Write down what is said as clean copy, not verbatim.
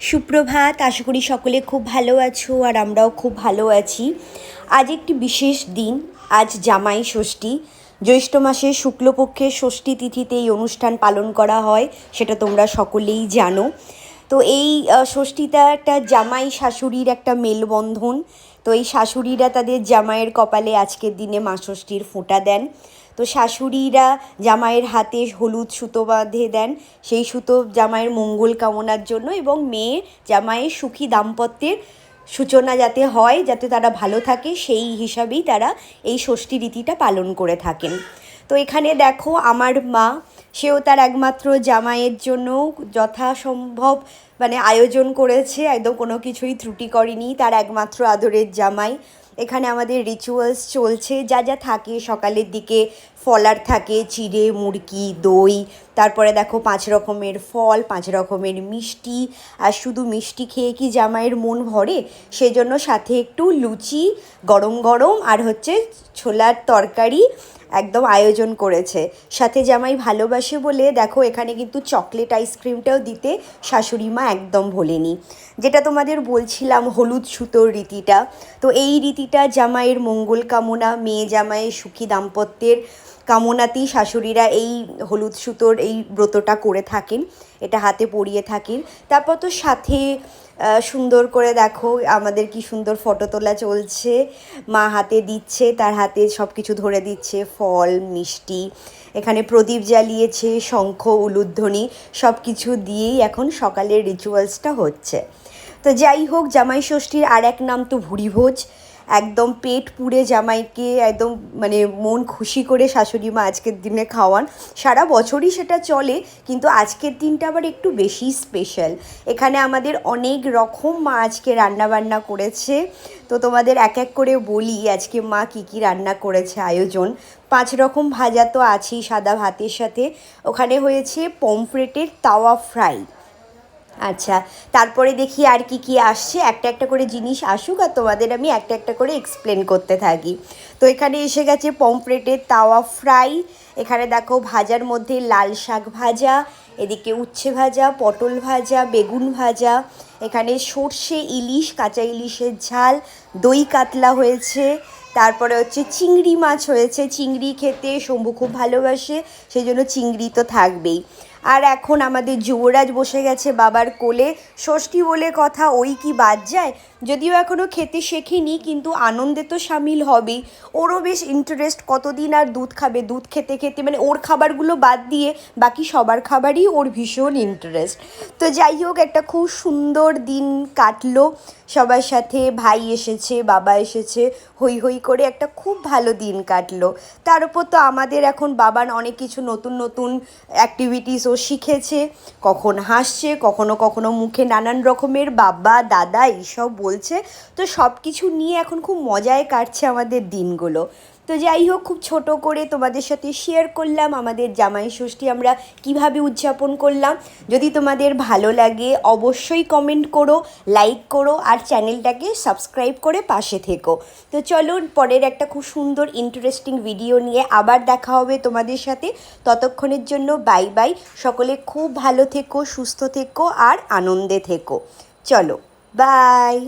সুপ্রভাত, আশা করি সকলে খুব ভালো আছো আর আমরাও খুব ভালো আছি। আজ একটি বিশেষ দিন, আজ জামাই ষষ্ঠী। জ্যৈষ্ঠ মাসের শুক্লপক্ষের ষষ্ঠী তিথিতে এই অনুষ্ঠান পালন করা হয়, সেটা তোমরা সকলেই জানো। তো এই ষষ্ঠীটা একটা জামাই শাশুড়ির একটা মেলবন্ধন। তো এই শাশুড়িরা তাদের জামাইয়ের কপালে আজকের দিনে মা ষষ্ঠীর ফোঁটা দেন। তো শাশুড়িরা জামাইয়ের হাতে হলুদ সুতো বাঁধে দেন, সেই সুতো জামাইয়ের মঙ্গল কামনার জন্য এবং মেয়ে জামাইয়ের সুখী দাম্পত্যের সূচনা যাতে হয়, যাতে তারা ভালো থাকে, সেই হিসাবেই তারা এই ষষ্ঠী রীতিটা পালন করে থাকেন। তো এখানে দেখো আমার মা, সেও তার একমাত্র জামাইয়ের জন্য যথাসম্ভব আয়োজন করেছে, একদম কোনো কিছুই ত্রুটি করেনি। তার একমাত্র আদরের জামাই। এখানে আমাদের রিচুয়ালস চলছে, যা যা থাকে সকালের দিকে ফলার থাকে, চিড়ে, মুড়কি, দই, তারপরে দেখো 5 রকমের ফল, 5 রকমের মিষ্টি। আর শুধু মিষ্টি খেয়ে কি জামাইয়ের মন ভরে? সেজন্য সাথে একটু লুচি গরম গরম আর ছোলার তরকারি একদম আয়োজন করেছে। সাথে জামাই ভালোবাসে বলে দেখো এখানে কিন্তু চকলেট আইসক্রিমটাও দিতে শাশুড়ি মা একদম ভোলেনি। যেটা তোমাদের বলছিলাম, হলুদ সুতোর রীতিটা, তো এই রীতিটা জামাইয়ের মঙ্গল কামনা, মেয়ে জামাইয়ের সুখী দাম্পত্যের কামনাতেই শাশুড়িরা এই হলুদ সুতোর এই ব্রতটা করে থাকেন, এটা হাতে পরিয়ে থাকেন। তারপর তো সাথে সুন্দর করে দেখো আমাদের কি সুন্দর ফটো তোলা চলছে, মা হাতে দিচ্ছে, তার হাতে সব কিছু ধরে দিচ্ছে, ফল মিষ্টি, এখানে প্রদীপ জ্বালিয়েছে, শঙ্খ উলুধ্বনি সব কিছু দিয়েই এখন সকালের রিচুয়ালসটা হচ্ছে। তো যাই হোক, জামাই ষষ্ঠীর আর এক নাম তো ভুরিভোজ। একদম পেট পুড়ে জামাইকে একদম মন খুশি করে শাশুড়ি মা আজকের দিনে খাওয়ান। সারা বছরই সেটা চলে, কিন্তু আজকের দিনটা আবার একটু বেশি স্পেশাল। এখানে আমাদের অনেক রকম মা আজকে রান্নাবান্না করেছে। তো তোমাদের এক এক করে বলি আজকে মা কী কী রান্না করেছে আয়োজন। 5 রকম ভাজা তো আছেই সাদা ভাতের সাথে, ওখানে হয়েছে পমফ্রেটের তাওয়া ফ্রাই। আচ্ছা, তারপরে দেখি আর কি কি আসছে, একটা একটা করে জিনিস আসুক আর তোমাদের আমি একটা একটা করে এক্সপ্লেন করতে থাকি। তো এখানে এসে গেছে পমফ্রেটের তাওয়া ফ্রাই। এখানে দেখো ভাজার মধ্যে লাল শাক ভাজা, এদিকে উচ্ছে ভাজা, পটল ভাজা, বেগুন ভাজা, এখানে সর্ষে ইলিশ, কাঁচা ইলিশের ঝাল, দই কাতলা হয়েছে, তারপরে চিংড়ি মাছ হয়েছে। চিংড়ি খেতে শম্ভু খুব ভালোবাসে, সেই জন্য চিংড়ি তো থাকবেই। আর এখন আমাদের যুবরাজ বসে গেছে বাবার কোলে। ষষ্ঠী বলে কথা, ওই কি বাদ যায়? যদিও এখনও খেতে শেখেনি, কিন্তু আনন্দে তো সামিল হবেই। ওরও বেশ ইন্টারেস্ট, কতদিন আর দুধ খাবে, দুধ খেতে খেতে ওর খাবারগুলো বাদ দিয়ে বাকি সবার খাবারই ওর ভীষণ ইন্টারেস্ট। তো যাই হোক, একটা খুব সুন্দর দিন কাটলো সবার সাথে। ভাই এসেছে, বাবা এসেছে, হই হই করে একটা খুব ভালো দিন কাটলো। তার উপর তো আমাদের এখন বাবার অনেক কিছু নতুন নতুন অ্যাক্টিভিটিসও শিখেছে, কখন হাসছে, কখনো কখনো মুখে নানান রকমের বাবা দাদা এইসব বলছে। তো সব কিছু নিয়ে এখন খুব মজায় কাটছে আমাদের দিনগুলো। তো যাই হোক, খুব ছোট করে তোমাদের সাথে শেয়ার করলাম আমাদের জামাই ষষ্ঠী আমরা কিভাবে উদযাপন করলাম। যদি তোমাদের ভালো লাগে অবশ্যই কমেন্ট করো, লাইক করো আর চ্যানেলটাকে সাবস্ক্রাইব করে পাশে থেকো। তো চলো, পরের একটা খুব সুন্দর ইন্টারেস্টিং ভিডিও নিয়ে আবার দেখা হবে তোমাদের সাথে। ততক্ষণের জন্য বাই বাই। সকলে খুব ভালো থেকো, সুস্থ থেকো আর আনন্দে থেকো। চলো, বাই।